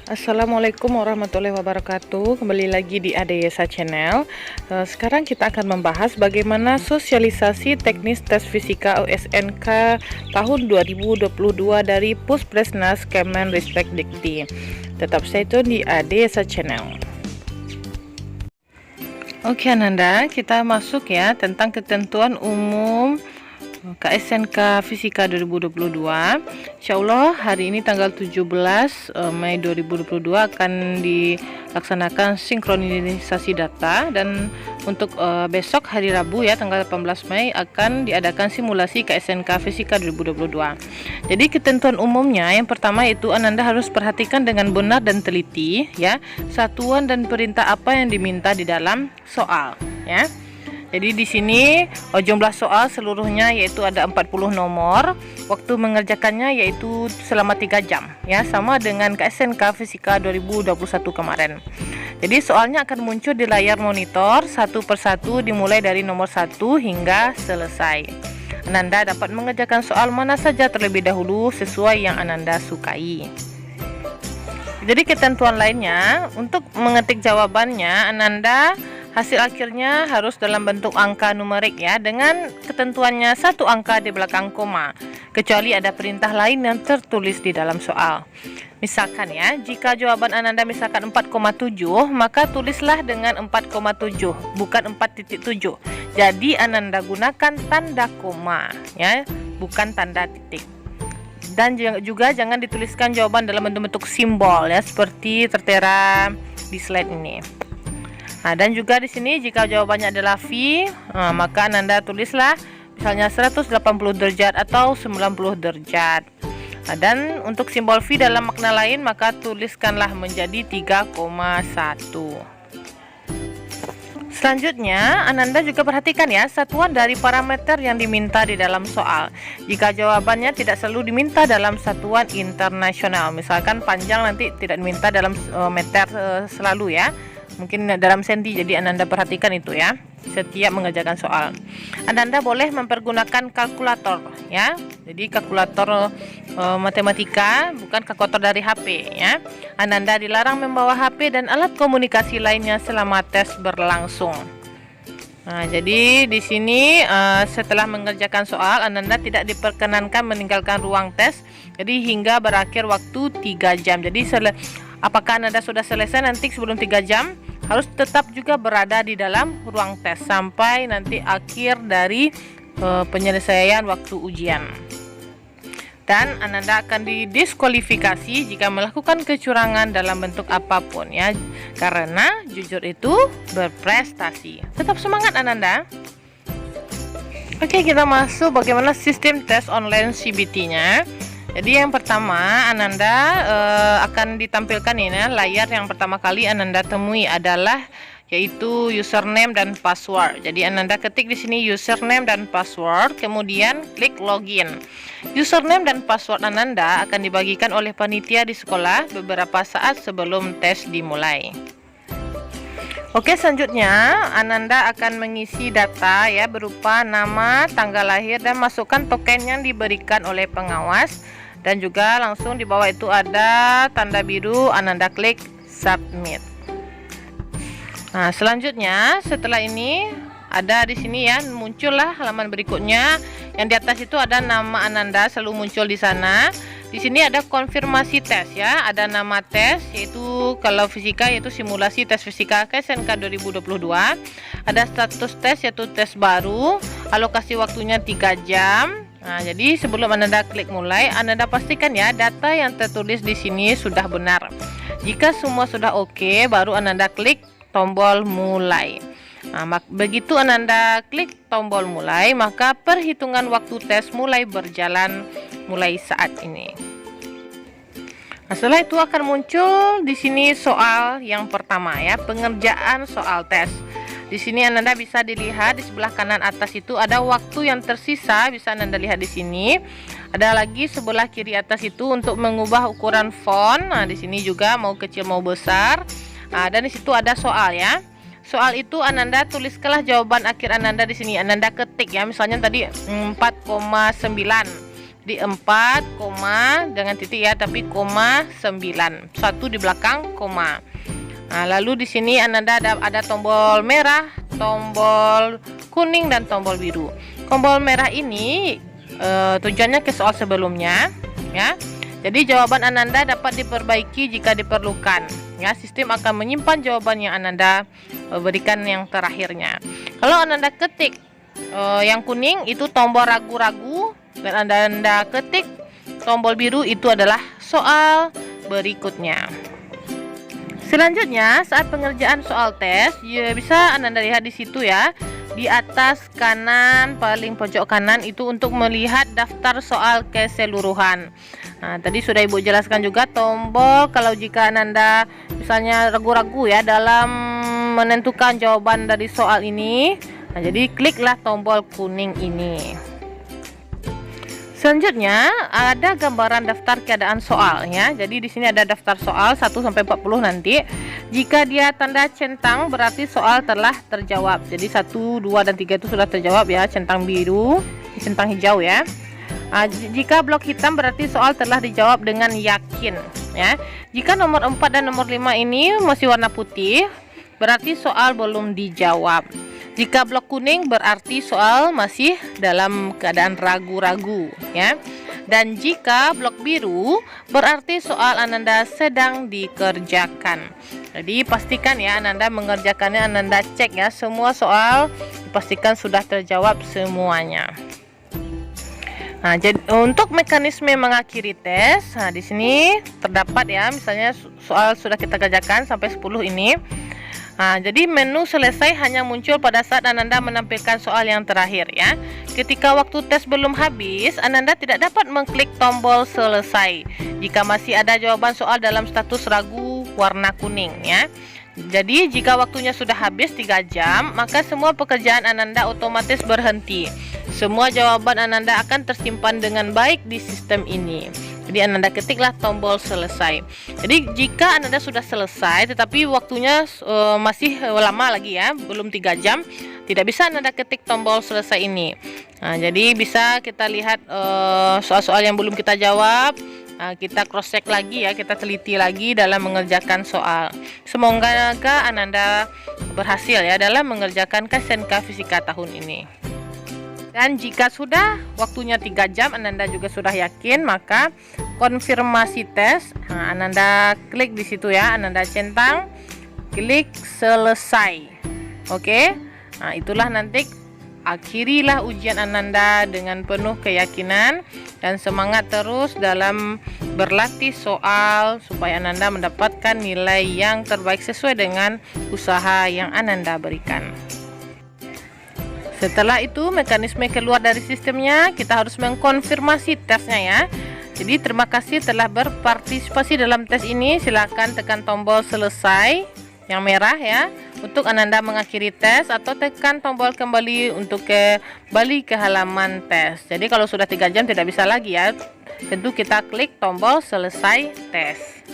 Assalamualaikum warahmatullahi wabarakatuh. Kembali lagi di Adeyesa Channel. Sekarang kita akan membahas bagaimana sosialisasi teknis tes fisika USNK tahun 2022 dari Puspresnas Kemenristek Dikti. Tetap stay tune di Adeyesa Channel. Oke Ananda, kita masuk ya tentang ketentuan umum KSNK Fisika 2022. Insyaallah hari ini tanggal 17 Mei 2022 akan dilaksanakan sinkronisasi data, dan untuk besok hari Rabu ya tanggal 18 Mei akan diadakan simulasi KSNK Fisika 2022. Jadi ketentuan umumnya yang pertama itu Ananda harus perhatikan dengan benar dan teliti ya satuan dan perintah apa yang diminta di dalam soal ya. Jadi di sini jumlah soal seluruhnya yaitu ada 40 nomor. Waktu mengerjakannya yaitu selama 3 jam ya, sama dengan KSNK Fisika 2021 kemarin. Jadi soalnya akan muncul di layar monitor satu persatu dimulai dari nomor 1 hingga selesai. Ananda dapat mengerjakan soal mana saja terlebih dahulu sesuai yang Ananda sukai. Jadi ketentuan lainnya untuk mengetik jawabannya Ananda hasil akhirnya harus dalam bentuk angka numerik ya, dengan ketentuannya satu angka di belakang koma, kecuali ada perintah lain yang tertulis di dalam soal. Misalkan ya, jika jawaban Ananda misalkan 4,7, maka tulislah dengan 4,7, bukan 4.7. Jadi Ananda gunakan tanda koma ya, bukan tanda titik. Dan juga jangan dituliskan jawaban dalam bentuk simbol ya, seperti tertera di slide ini. Nah, dan juga di sini jika jawabannya adalah V, maka Ananda tulislah misalnya 180 derajat atau 90 derajat. Nah, dan untuk simbol V dalam makna lain maka tuliskanlah menjadi 3,1. Selanjutnya, Ananda juga perhatikan ya satuan dari parameter yang diminta di dalam soal. Jika jawabannya tidak selalu diminta dalam satuan internasional, misalkan panjang nanti tidak diminta dalam meter selalu ya, mungkin dalam senti. Jadi Ananda perhatikan itu ya setiap mengerjakan soal. Ananda boleh mempergunakan kalkulator ya, jadi kalkulator matematika, bukan kalkulator dari HP ya. Ananda dilarang membawa HP dan alat komunikasi lainnya selama tes berlangsung. Nah, jadi di sini setelah mengerjakan soal Ananda tidak diperkenankan meninggalkan ruang tes, jadi hingga berakhir waktu 3 jam. Jadi apakah Ananda sudah selesai nanti sebelum 3 jam, harus tetap juga berada di dalam ruang tes sampai nanti akhir dari penyelesaian waktu ujian. Dan Ananda akan didiskualifikasi jika melakukan kecurangan dalam bentuk apapun ya, karena jujur itu berprestasi. Tetap semangat Ananda. Oke, kita masuk bagaimana sistem tes online CBT-nya. Jadi yang pertama Ananda akan ditampilkan ini layar yang pertama kali Ananda temui adalah yaitu username dan password. Jadi Ananda ketik di sini username dan password, kemudian klik login. Username dan password Ananda akan dibagikan oleh panitia di sekolah beberapa saat sebelum tes dimulai. Oke, selanjutnya Ananda akan mengisi data ya berupa nama, tanggal lahir, dan masukkan token yang diberikan oleh pengawas. Dan juga langsung di bawah itu ada tanda biru, Ananda klik submit. Nah, selanjutnya setelah ini ada di sini ya, muncullah halaman berikutnya. Yang di atas itu ada nama Ananda selalu muncul di sana. Di sini ada konfirmasi tes ya, ada nama tes yaitu kalau fisika yaitu simulasi tes fisika KSNK 2022. Ada status tes yaitu tes baru, alokasi waktunya 3 jam. Nah, jadi sebelum Ananda klik mulai, Ananda pastikan ya data yang tertulis di sini sudah benar. Jika semua sudah oke, baru Ananda klik tombol mulai. Nah, begitu Ananda klik tombol mulai, maka perhitungan waktu tes mulai berjalan mulai saat ini. Nah, setelah itu akan muncul di sini soal yang pertama ya, pengerjaan soal tes. Di sini Ananda bisa dilihat di sebelah kanan atas itu ada waktu yang tersisa, bisa Ananda lihat di sini. Ada lagi sebelah kiri atas itu untuk mengubah ukuran font. Nah, di sini juga mau kecil mau besar. Nah, dan di situ ada soal ya. Soal itu Ananda tuliskanlah jawaban akhir Ananda di sini. Ananda ketik ya, misalnya tadi 4,9. di 4, koma dengan titik ya, tapi koma 9. 1 di belakang koma. Nah, lalu di sini Ananda ada tombol merah, tombol kuning dan tombol biru. Tombol merah ini tujuannya ke soal sebelumnya ya. Jadi jawaban Ananda dapat diperbaiki jika diperlukan. Ya, sistem akan menyimpan jawaban yang Ananda berikan yang terakhirnya. Kalau Ananda ketik yang kuning itu tombol ragu-ragu, dan Anda ketik tombol biru itu adalah soal berikutnya. Selanjutnya, saat pengerjaan soal tes, ya bisa Anda lihat di situ ya. Di atas kanan, paling pojok kanan itu untuk melihat daftar soal keseluruhan. Nah, tadi sudah Ibu jelaskan juga tombol kalau jika Anda misalnya ragu-ragu ya dalam menentukan jawaban dari soal ini. Nah, jadi kliklah tombol kuning ini. Selanjutnya ada gambaran daftar keadaan soal ya. Jadi di sini ada daftar soal 1 sampai 40 nanti. Jika dia tanda centang berarti soal telah terjawab. Jadi 1, 2 dan 3 itu sudah terjawab ya, centang biru, centang hijau ya. Jika blok hitam berarti soal telah dijawab dengan yakin ya. Jika nomor 4 dan nomor 5 ini masih warna putih, berarti soal belum dijawab. Jika blok kuning berarti soal masih dalam keadaan ragu-ragu ya. Dan jika blok biru berarti soal Ananda sedang dikerjakan. Jadi pastikan ya Ananda mengerjakannya, Ananda cek ya semua soal dipastikan sudah terjawab semuanya. Nah, jadi untuk mekanisme mengakhiri tes, nah di sini terdapat ya, misalnya soal sudah kita kerjakan sampai 10 ini. Nah, jadi menu selesai hanya muncul pada saat Ananda menampilkan soal yang terakhir ya. Ketika waktu tes belum habis, Ananda tidak dapat mengklik tombol selesai jika masih ada jawaban soal dalam status ragu warna kuning ya. Jadi jika waktunya sudah habis 3 jam, maka semua pekerjaan Ananda otomatis berhenti. Semua jawaban Ananda akan tersimpan dengan baik di sistem ini. Jadi Ananda ketiklah tombol selesai. Jadi jika Ananda sudah selesai tetapi waktunya masih lama lagi ya, belum 3 jam, tidak bisa Ananda ketik tombol selesai ini. Nah, jadi bisa kita lihat soal-soal yang belum kita jawab. Kita cross check lagi ya, kita teliti lagi dalam mengerjakan soal. Semoga Ananda berhasil ya dalam mengerjakan SNK Fisika tahun ini. Dan jika sudah waktunya 3 jam, Ananda juga sudah yakin, maka konfirmasi tes. Nah, Ananda klik di situ ya, Ananda centang, klik selesai. Oke. Nah, itulah nanti akhirilah ujian Ananda dengan penuh keyakinan dan semangat terus dalam berlatih soal supaya Ananda mendapatkan nilai yang terbaik sesuai dengan usaha yang Ananda berikan. Setelah itu mekanisme keluar dari sistemnya, kita harus mengkonfirmasi tesnya ya. Jadi terima kasih telah berpartisipasi dalam tes ini. Silakan tekan tombol selesai yang merah ya untuk Ananda mengakhiri tes, atau tekan tombol kembali untuk kembali ke halaman tes. Jadi kalau sudah 3 jam tidak bisa lagi ya. Tentu kita klik tombol selesai tes.